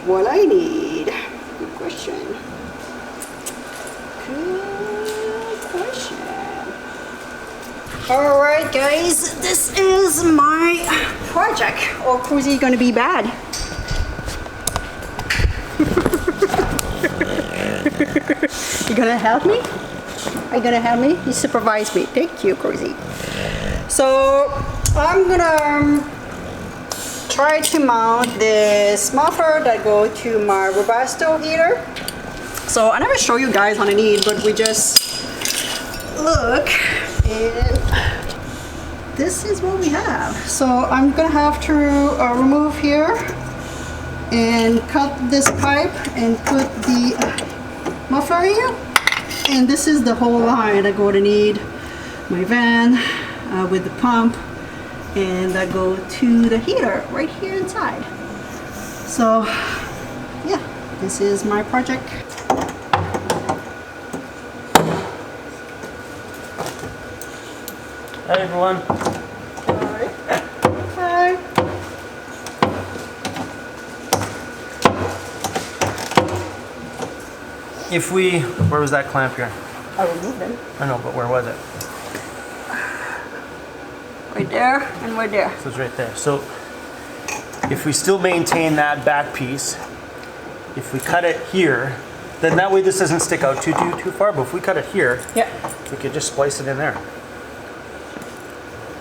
what I need? Good question. Good question. Alright guys, this is my project. Or Cruzy gonna be bad. You gonna help me? Are you gonna help me? You supervise me. Thank you, Cruzy. So I'm gonna try to mount this muffler that go to my Webasto heater. So I never show you guys on a need, but we just look and this is what we have. So I'm gonna have to remove here and cut this pipe and put the muffler here. And this is the whole line. I'm gonna need my van with the pump, and I go to the heater right here inside. So yeah, this is my project. Hi everyone. Hi. Hi. If we, where was that clamp here? I removed them. I know, but where was it? Right there and right there. So it's right there. So if we still maintain that back piece, if we cut it here, then that way this doesn't stick out too far. But if we cut it here, Yeah. we could just splice it in there.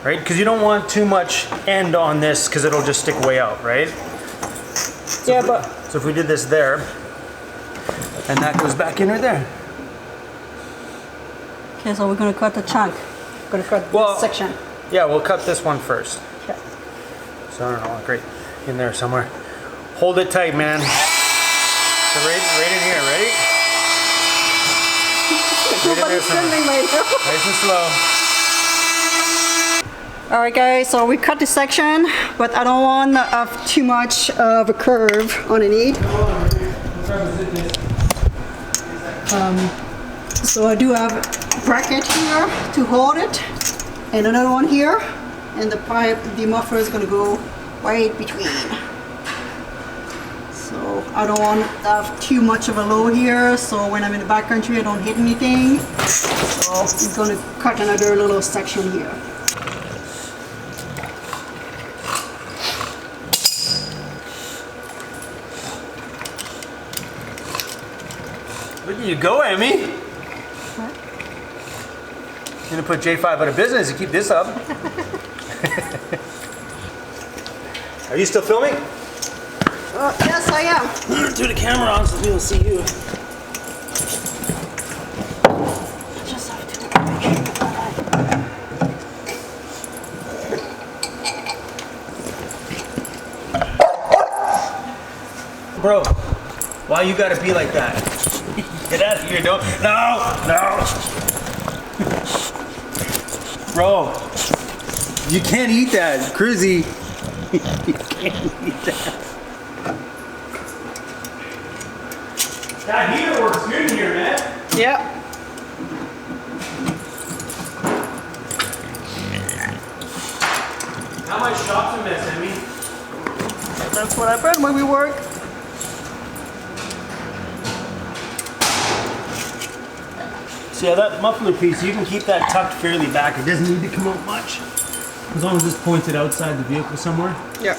Right? Because you don't want too much end on this because it'll just stick way out, right? So Yeah, but so if we did this there, and that goes back in right there. okay, so we're gonna cut the chunk. We're gonna cut this section. Yeah, we'll cut this one first. Yeah. So I don't know, great. In there somewhere. Hold it tight, man. So right in here, ready? Right in there somewhere. Nice and slow. Alright guys, so we cut the section, but I don't want too much of a curve underneath. So I do have a bracket here to hold it, and another one here, and the pipe, the muffler is going to go right between. So I don't want to have too much of a low here, so when I'm in the backcountry I don't hit anything. So I'm going to cut another little section here. Look at you go, Emmy. What? You're gonna put J5 out of business to keep this up. Are you still filming? Yes, I am. Turn the camera on so people see you. Just have to make sure that Bro, why you gotta be like that? Get out of here, don't. No! Bro, you can't eat that, Cruzy. You can't eat that. That heater works good in here, man. Yep. Now my shop's a mess, Emmy. That's what happened when we work. So yeah, that muffler piece, you can keep that tucked fairly back. It doesn't need to come out much. As long as it's pointed outside the vehicle somewhere. Yep.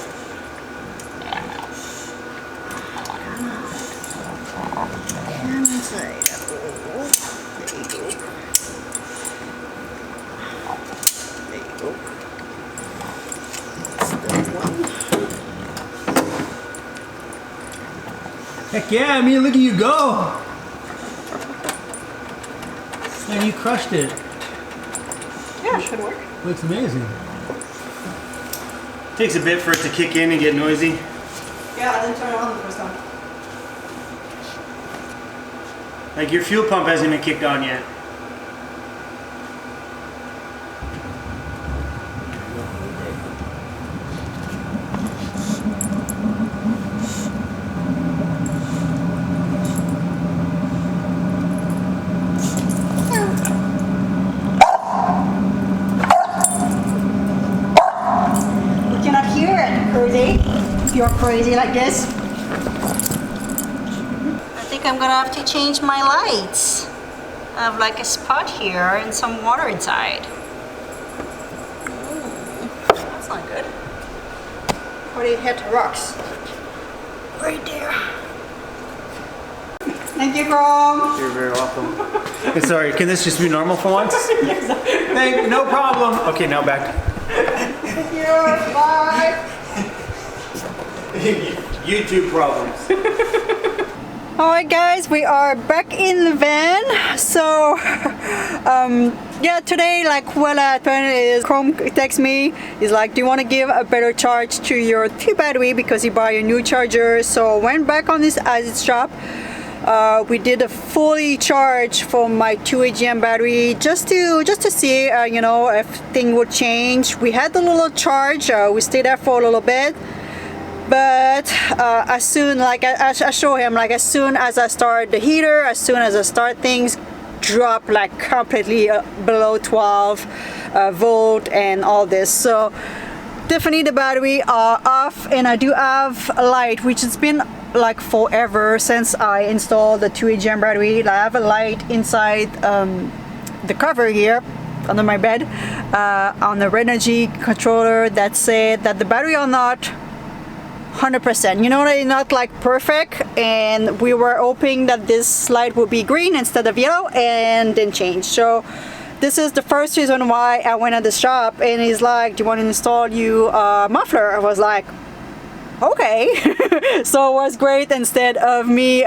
Heck yeah, I mean, look at you go. Man, you crushed it. Yeah, it should work. Looks amazing. Takes a bit for it to kick in and get noisy. Yeah, I didn't turn it on the first time. Like your fuel pump hasn't been kicked on yet. You cannot hear it, crazy. If you're crazy like this. I'm gonna have to change my lights. I have like a spot here and some water inside. That's not good. Where did it hit rocks? Right there. Thank you, Chrome. You're very welcome. Sorry, can this just be normal for once? Yes. Thank you, no problem. Okay, now back. Thank you. Bye. YouTube problems. Alright guys, we are back in the van. So yeah, today like what happened is Chrome texts me. He's like, do you want to give a better charge to your 2 battery because you buy a new charger? So went back on this as shop. We did a fully charge for my 2 AGM battery just to see you know, if thing would change. We had a little charge. We stayed there for a little bit. But as soon, like I show him, like as soon as I start the heater, as soon as I start things, drop like completely below 12 volt and all this. So definitely the battery are off, and I do have a light, which has been like forever since I installed the 2 AGM battery. I have a light inside the cover here under my bed on the energy controller that said that the battery are not 100%, you know, they're not like perfect, and we were hoping that this light would be green instead of yellow, and didn't change. So this is the first reason why I went at the shop, and he's like, do you want to install you a muffler? I was like, okay. So it was great, instead of me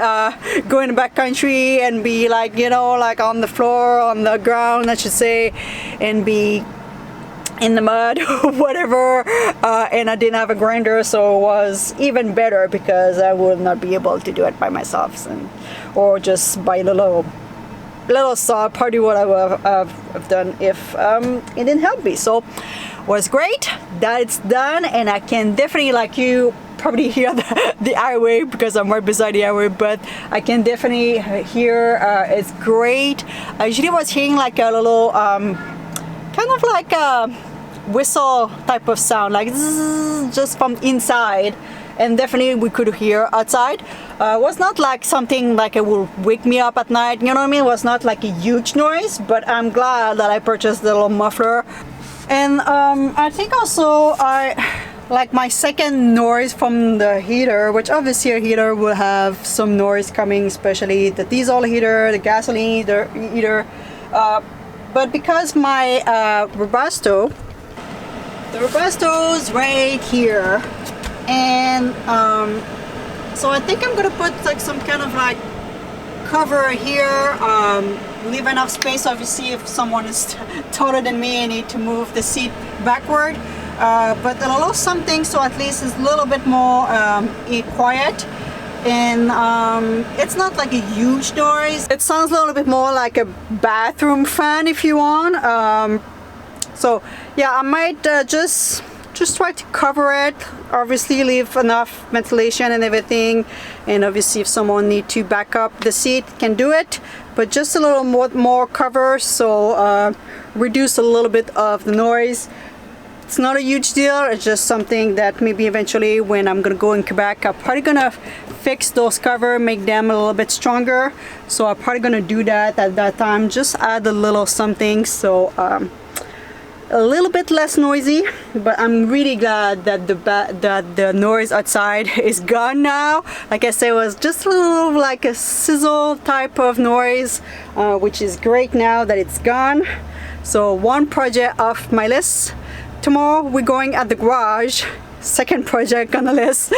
going back country and be like, you know, like on the floor, on the ground I should say, and be in the mud or whatever, and I didn't have a grinder, so it was even better because I would not be able to do it by myself, or just by little saw, probably what I would have done if it didn't help me. So it was great that it's done, and I can definitely, like you probably hear the highway because I'm right beside the highway, but I can definitely hear it's great. I usually was hearing like a little kind of like a whistle type of sound, like zzz, just from inside, and definitely we could hear outside. It was not like something like it will wake me up at night, you know what I mean? It was not like a huge noise, but I'm glad that I purchased the little muffler. And I think also I like my second noise from the heater, which obviously a heater will have some noise coming, especially the diesel heater, the gasoline heater, but because my Webasto, the Webasto is right here, and so I think I'm gonna put like some kind of like cover here, leave enough space obviously if someone is taller than me and need to move the seat backward, but a little something so at least it's a little bit more quiet. And it's not like a huge noise. It sounds a little bit more like a bathroom fan if you want. So yeah, I might just try to cover it, obviously leave enough ventilation and everything, and obviously if someone need to back up the seat can do it, but just a little more cover, so reduce a little bit of the noise. It's not a huge deal, it's just something that maybe eventually when I'm gonna go in Quebec, I'm probably gonna fix those cover, make them a little bit stronger. So I'm probably gonna do that at that time, just add a little something, so a little bit less noisy. But I'm really glad that the noise outside is gone now. Like I said, it was just a little like a sizzle type of noise, which is great now that it's gone. So one project off my list. Tomorrow we're going at the garage, second project on the list.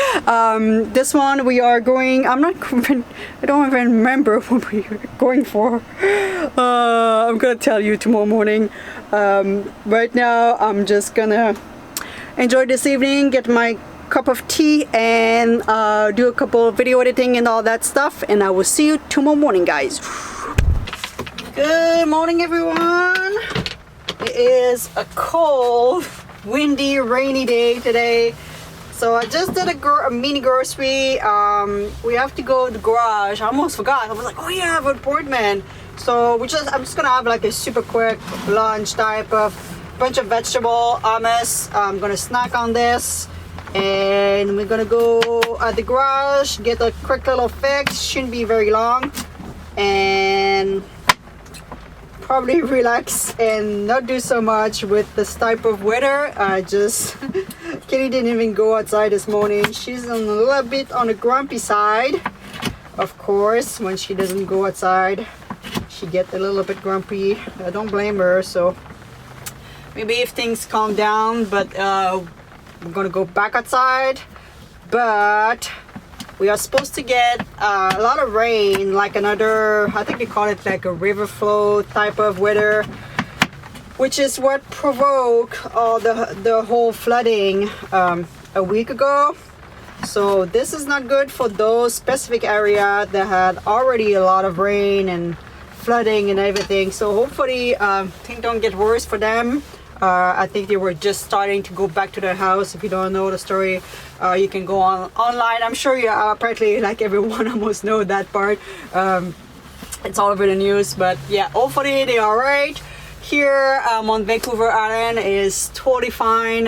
This one we are going, I don't even remember what we're going for. I'm gonna tell you tomorrow morning. Right now I'm just gonna enjoy this evening, get my cup of tea, and do a couple of video editing and all that stuff, and I will see you tomorrow morning, guys. Good morning, everyone. It is a cold, windy, rainy day today. So I just did a mini grocery. We have to go to the garage. I almost forgot. I was like, oh yeah, I have an appointment. So I'm just gonna have like a super quick lunch type of bunch of vegetable hummus. I'm gonna snack on this. and we're gonna go at the garage, get a quick little fix. Shouldn't be very long, and probably relax and not do so much with this type of weather. Just Kitty didn't even go outside this morning. She's a little bit on the grumpy side. Of course, when she doesn't go outside, she gets a little bit grumpy. I don't blame her. So maybe if things calm down, but we're gonna go back outside. But we are supposed to get a lot of rain, like another, I think they call it like a river flow type of weather, which is what provoked all the whole flooding a week ago. So this is not good for those specific areas that had already a lot of rain and flooding and everything. So hopefully things don't get worse for them. I think they were just starting to go back to their house. If you don't know the story, you can go online. I'm sure you apparently, like everyone, almost know that part. It's all over the news, but yeah, hopefully they are all right. Here on Vancouver Island is totally fine.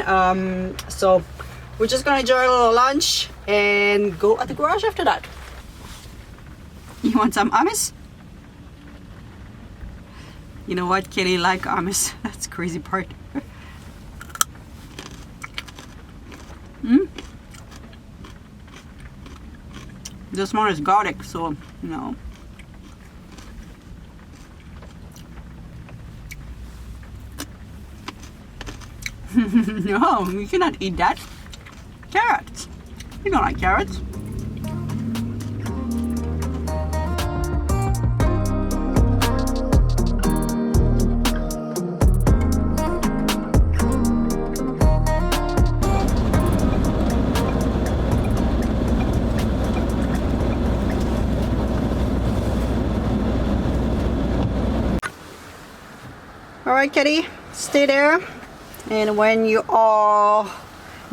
So we're just gonna enjoy a little lunch and go at the garage after that. You want some hummus? You know what, Kitty like hummus. That's the crazy part. This one is garlic, so you know. No, you cannot eat that. Carrots. You don't like carrots. Alright, Kitty, stay there. And when you all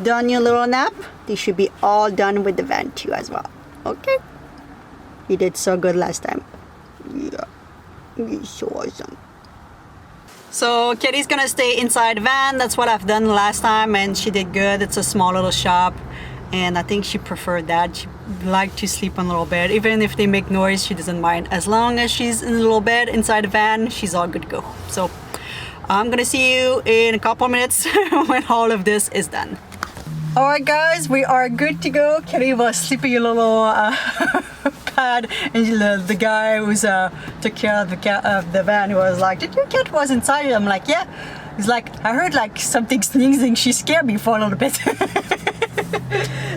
done your little nap, they should be all done with the van too as well. Okay? You did so good last time. Yeah, you're so awesome. So Kitty's gonna stay inside the van. That's what I've done last time, and she did good. It's a small little shop, and I think she preferred that. She liked to sleep on a little bed. Even if they make noise, she doesn't mind. As long as she's in a little bed inside the van, she's all good to go. So I'm gonna see you in a couple of minutes when all of this is done. Alright guys, we are good to go. Kitty was sleeping a little pad, and the guy who's took care of the van was like, "Did your cat was inside?" I'm like, "Yeah." He's like, "I heard like something sneezing." She scared me for a little bit.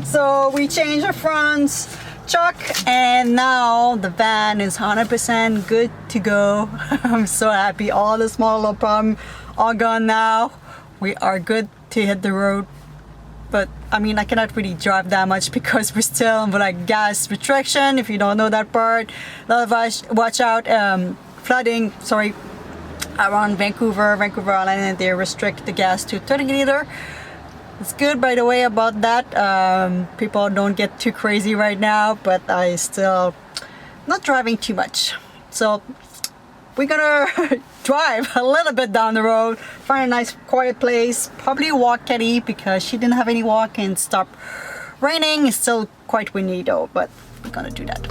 So we changed the front chuck, and now the van is 100% good to go. I'm so happy. All the small little problems are gone now. We are good to hit the road. But I mean, I cannot really drive that much because we're still on like gas restriction. If you don't know that part, a lot of us watch out. Flooding, sorry, around Vancouver Island, and they restrict the gas to 30 liter. It's good, by the way, about that. People don't get too crazy right now, but I still not driving too much. So we're gonna drive a little bit down the road, find a nice quiet place, probably walk Kitty because she didn't have any walk, and stop raining. It's still quite windy though, but we're gonna do that.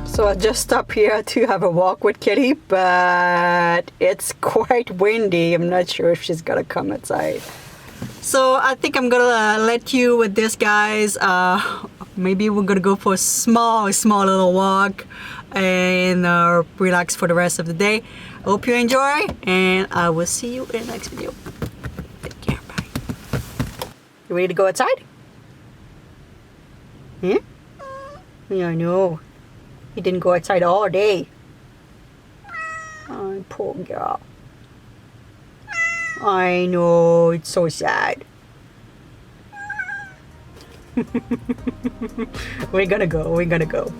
So I just stopped here to have a walk with Kitty, but it's quite windy. I'm not sure if she's gonna come outside. So I think I'm gonna let you with this, guys. Maybe we're gonna go for a small little walk and relax for the rest of the day. I hope you enjoy, and I will see you in the next video. Take care, bye. You ready to go outside? Yeah, I know. You didn't go outside all day. Oh, poor girl. I know, it's so sad. We're gonna go.